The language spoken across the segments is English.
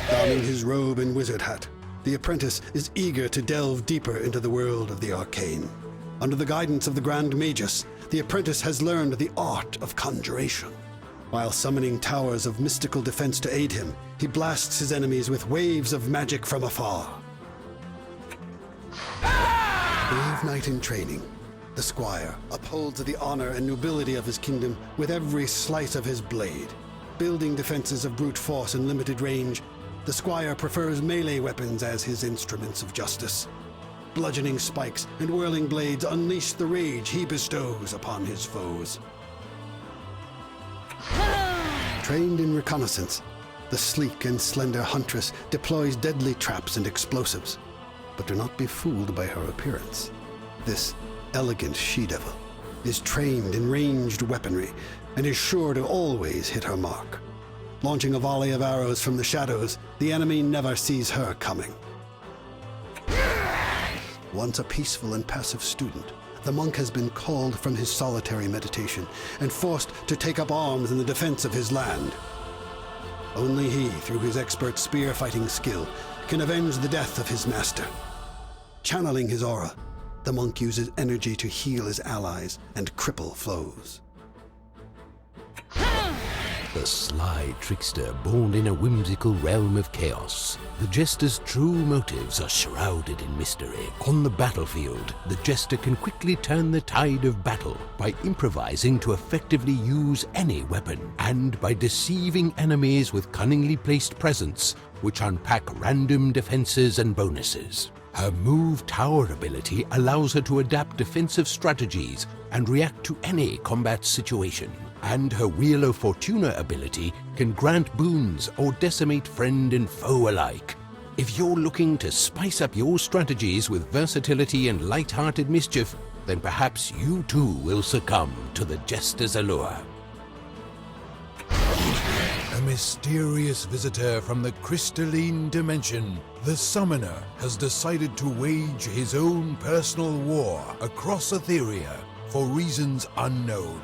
Donning his robe and wizard hat, the apprentice is eager to delve deeper into the world of the arcane. Under the guidance of the Grand Magus, the apprentice has learned the art of conjuration. While summoning towers of mystical defense to aid him, he blasts his enemies with waves of magic from afar. Brave knight in training, the squire upholds the honor and nobility of his kingdom with every slice of his blade. Building defenses of brute force and limited range, the squire prefers melee weapons as his instruments of justice. Bludgeoning spikes and whirling blades unleash the rage he bestows upon his foes. Trained in reconnaissance, the sleek and slender huntress deploys deadly traps and explosives. But do not be fooled by her appearance. This elegant she-devil is trained in ranged weaponry and is sure to always hit her mark. Launching a volley of arrows from the shadows, the enemy never sees her coming. Once a peaceful and passive student, the monk has been called from his solitary meditation and forced to take up arms in the defense of his land. Only he, through his expert spear-fighting skill, can avenge the death of his master. Channeling his aura, the monk uses energy to heal his allies and cripple foes. The sly trickster born in a whimsical realm of chaos. The jester's true motives are shrouded in mystery. On the battlefield, the jester can quickly turn the tide of battle by improvising to effectively use any weapon, and by deceiving enemies with cunningly placed presents, which unpack random defenses and bonuses. Her Move Tower ability allows her to adapt defensive strategies and react to any combat situation. And her Wheel of Fortuna ability can grant boons or decimate friend and foe alike. If you're looking to spice up your strategies with versatility and light-hearted mischief, then perhaps you too will succumb to the jester's allure. A mysterious visitor from the crystalline dimension, the Summoner has decided to wage his own personal war across Etheria for reasons unknown.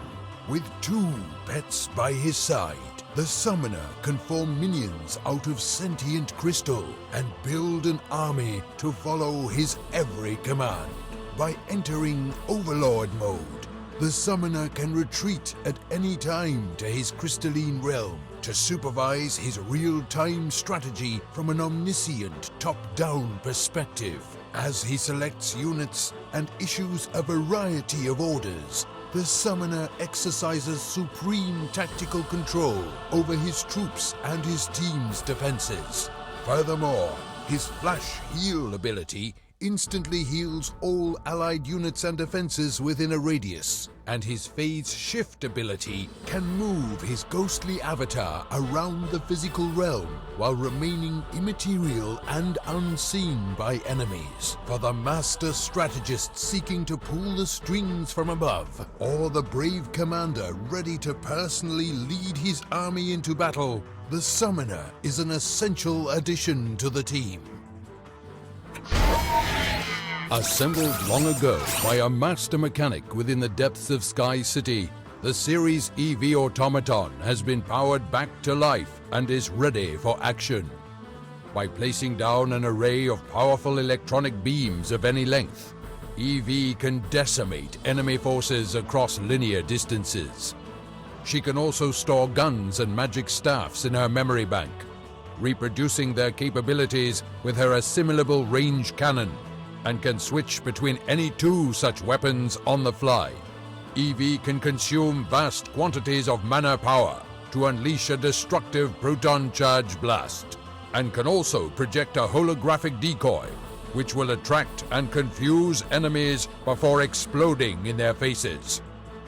With 2 pets by his side, the Summoner can form minions out of sentient crystal and build an army to follow his every command. By entering Overlord mode, the Summoner can retreat at any time to his crystalline realm to supervise his real-time strategy from an omniscient top-down perspective. As he selects units and issues a variety of orders, the Summoner exercises supreme tactical control over his troops and his team's defenses. Furthermore, his Flash Heal ability instantly heals all allied units and defenses within a radius, and his Phase Shift ability can move his ghostly avatar around the physical realm while remaining immaterial and unseen by enemies. For the master strategist seeking to pull the strings from above, or the brave commander ready to personally lead his army into battle, the Summoner is an essential addition to the team. Assembled long ago by a master mechanic within the depths of Sky City, the Ceres EV automaton has been powered back to life and is ready for action. By placing down an array of powerful electronic beams of any length, EV can decimate enemy forces across linear distances. She can also store guns and magic staffs in her memory bank, reproducing their capabilities with her assimilable range cannon, and can switch between any 2 such weapons on the fly. EV can consume vast quantities of mana power to unleash a destructive proton charge blast, and can also project a holographic decoy, which will attract and confuse enemies before exploding in their faces.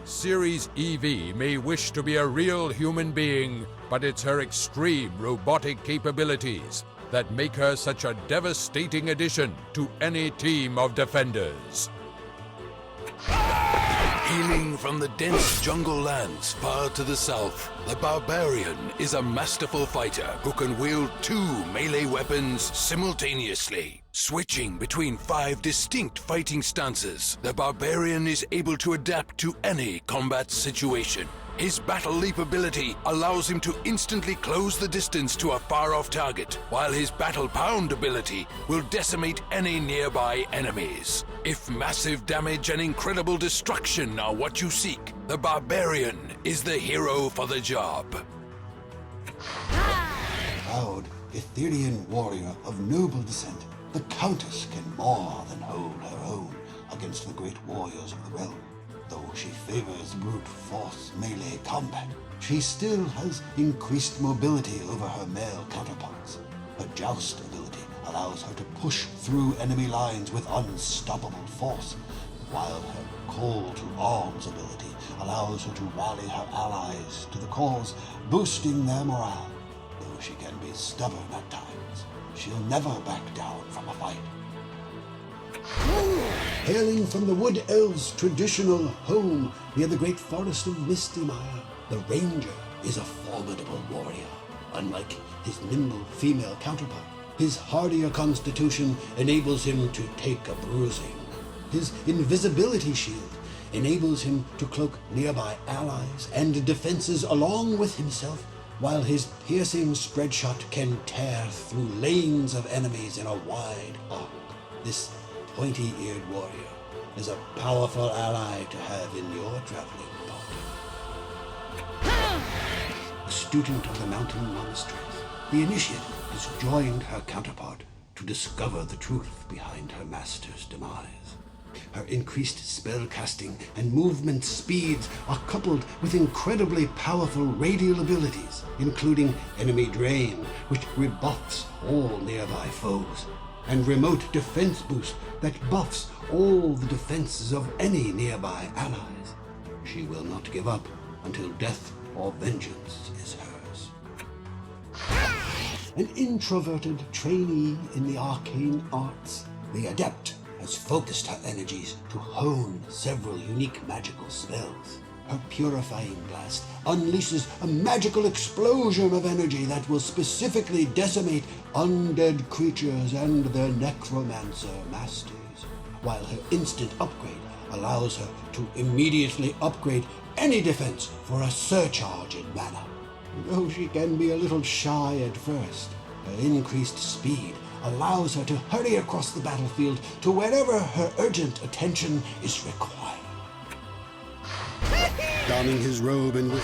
Ceres EV may wish to be a real human being, but it's her extreme robotic capabilities that make her such a devastating addition to any team of defenders. Hailing from the dense jungle lands far to the south, the Barbarian is a masterful fighter who can wield 2 melee weapons simultaneously. Switching between 5 distinct fighting stances, the Barbarian is able to adapt to any combat situation. His Battle Leap ability allows him to instantly close the distance to a far-off target, while his Battle Pound ability will decimate any nearby enemies. If massive damage and incredible destruction are what you seek, the Barbarian is the hero for the job. Proud Etherean warrior of noble descent, the Countess can more than hold her own against the great warriors of the realm. Though she favors brute force melee combat, she still has increased mobility over her male counterparts. Her joust ability allows her to push through enemy lines with unstoppable force, while her call to arms ability allows her to rally her allies to the cause, boosting their morale. Though she can be stubborn at times, she'll never back down from a fight. Hailing from the Wood Elves' traditional home near the great forest of Mistymire, the Ranger is a formidable warrior. Unlike his nimble female counterpart, his hardier constitution enables him to take a bruising. His invisibility shield enables him to cloak nearby allies and defenses along with himself, while his piercing spread shot can tear through lanes of enemies in a wide arc. This pointy-eared warrior is a powerful ally to have in your traveling party. A student of the mountain monasteries, the initiate has joined her counterpart to discover the truth behind her master's demise. Her increased spellcasting and movement speeds are coupled with incredibly powerful radial abilities, including Enemy Drain, which rebuffs all nearby foes, and Remote Defense Boost that buffs all the defenses of any nearby allies. She will not give up until death or vengeance is hers. An introverted trainee in the arcane arts, the Adept has focused her energies to hone several unique magical spells. Her Purifying Blast unleashes a magical explosion of energy that will specifically decimate undead creatures and their necromancer masters, while her Instant Upgrade allows her to immediately upgrade any defense for a surcharge in mana. Though she can be a little shy at first, her increased speed allows her to hurry across the battlefield to wherever her urgent attention is required. Donning his robe and with